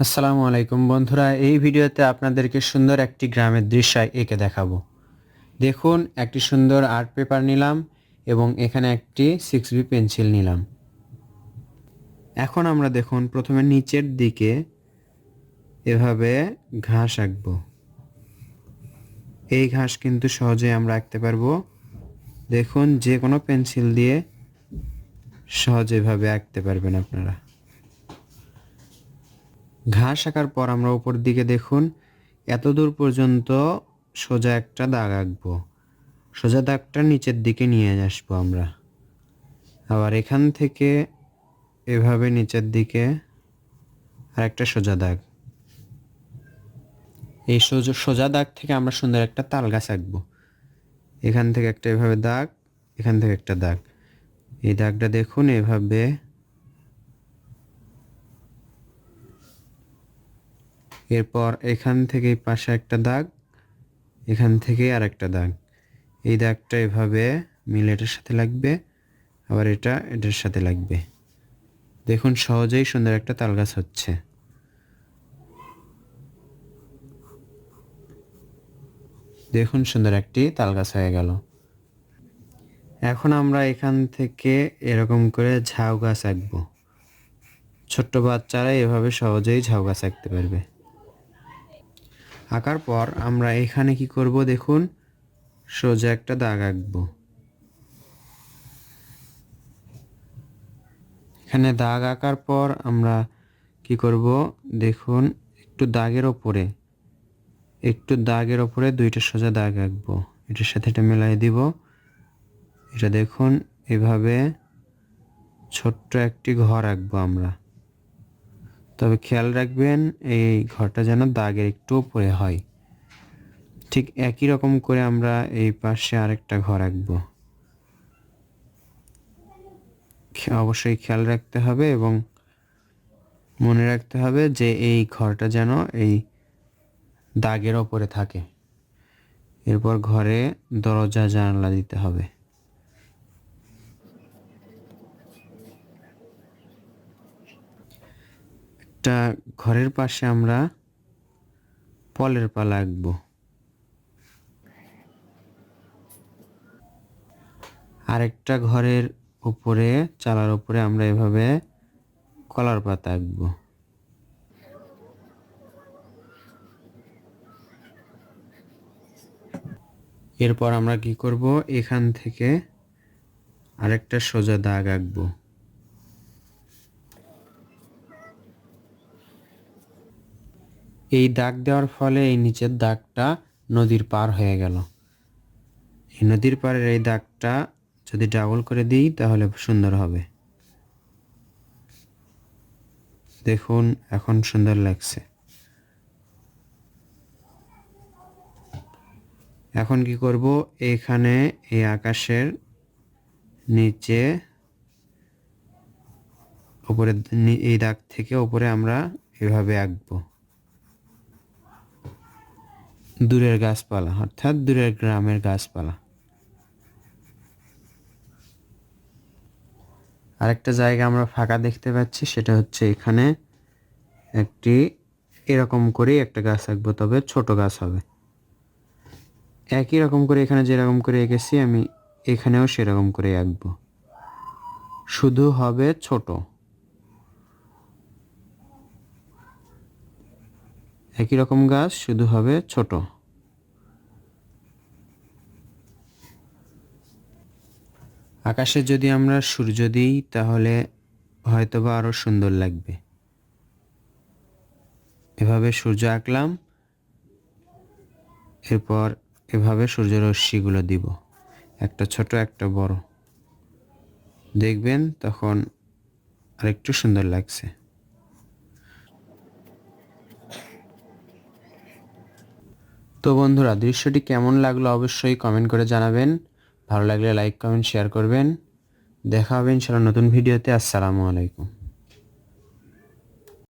আসসালামু আলাইকুম বন্ধুরা, এই ভিডিওতে আপনাদেরকে সুন্দর একটি গ্রামের দৃশ্য এঁকে দেখাবো। দেখুন, একটি সুন্দর আর্ট পেপার নিলাম এবং এখানে একটি 6B পেন্সিল নিলাম। এখন আমরা দেখুন প্রথমে নিচের দিকে এভাবে ঘাস আঁকবো। এই ঘাস কিন্তু সহজেই আমরা আঁকতে পারবো। দেখুন, যে কোনো পেন্সিল দিয়ে সহজে এভাবে আঁকতে পারবেন আপনারা। ঘাস আঁকার পর আমরা উপর দিকে দেখুন এত দূর পর্যন্ত সোজা একটা দাগ আঁকবো। সোজা দাগটা নিচের দিকে নিয়ে আসবো আমরা। আবার এখান থেকে এভাবে নিচের দিকে আরেকটা সোজা দাগ। এই সোজা দাগ থেকে আমরা সুন্দর একটা তাল গাছ আঁকবো। এখান থেকে একটা এভাবে দাগ, এখান থেকে একটা দাগ। এই দাগটা দেখুন এভাবে এরপর এখান থেকে পাশে একটা দাগ, এখান থেকে আর একটা দাগ। এই দাগটা এভাবে মিলে এটার সাথে লাগবে, আবার এটা এটার সাথে লাগবে। দেখুন সহজেই সুন্দর একটা তাল গাছ হচ্ছে। দেখুন সুন্দর একটি তাল গাছ হয়ে গেল। এখন আমরা এখান থেকে এরকম করে ঝাউ গাছ আঁকবো। ছোট্ট বাচ্চারা এভাবে সহজেই ঝাউ গাছ আঁকতে পারবে। আঁকার পর আমরা এখানে কি করব দেখুন, সোজা একটা দাগ আঁকবো। এখানে দাগ আঁকার পর আমরা কি করব দেখুন, একটু দাগের ওপরে দুইটা সোজা দাগ আঁকবো। এটার সাথে এটা মিলাই দিব। এটা দেখুন এভাবে ছোট্ট একটি ঘর আঁকবো আমরা। তবে খেয়াল রাখবেন এই ঘরটা যেন দাগের একটু উপরে হয়। ঠিক একই রকম করে আমরা এই পাশে আরেকটা ঘর আঁকবো। অবশ্যই খেয়াল রাখতে হবে এবং মনে রাখতে হবে যে এই ঘরটা যেন এই দাগের ওপরে থাকে। এরপর ঘরে দরজা জানালা দিতে হবে। একটা ঘরের পাশে আমরা ফলের পালা আঁকবো। আরেকটা ঘরের উপরে চালার উপরে আমরা এভাবে কলার পাতা আঁকবো। এরপর আমরা কি করব, এখান থেকে আরেকটা সোজা দাগ আঁকবো। এই দাগ দেওয়ার ফলে এই নিচের দাগটা নদীর পার হয়ে গেল। এই নদীর পাড়ের এই দাগটা যদি ডাবল করে দিই তাহলে সুন্দর হবে। দেখুন এখন সুন্দর লাগছে। এখন কি করব, এখানে এই আকাশের নিচে উপরে এই দাগ থেকে উপরে আমরা এভাবে আঁকবো দূরের গাছপালা, অর্থাৎ দূরের গ্রামের গাছপালা। আরেকটা জায়গা আমরা ফাঁকা দেখতে পাচ্ছি, সেটা হচ্ছে এখানে একটি এরকম করে একটা গাছ আঁকবো, তবে ছোট গাছ হবে। একই রকম করে এখানে যেরকম করে এঁকেছি আমি এখানেও সেরকম করে আঁকবো, শুধু হবে ছোট। একই রকম গাছ শুধু হবে ছোট। আকাশে যদি আমরা সূর্য দিই তাহলে হয়তোবা আরো সুন্দর লাগবে। এভাবে সূর্য আঁকলাম, এরপর এভাবে সূর্য রশ্মিগুলো দিব, একটা ছোট একটা বড়। দেখবেন তখন আরেকটু সুন্দর লাগছে। তো বন্ধুরা, দৃশ্যটি কেমন লাগলো অবশ্যই কমেন্ট করে জানাবেন। ভালো লাগলে লাইক কমেন্ট শেয়ার করবেন। দেখা হবে ইনশাআল্লাহ নতুন ভিডিওতে। আসসালামু আলাইকুম।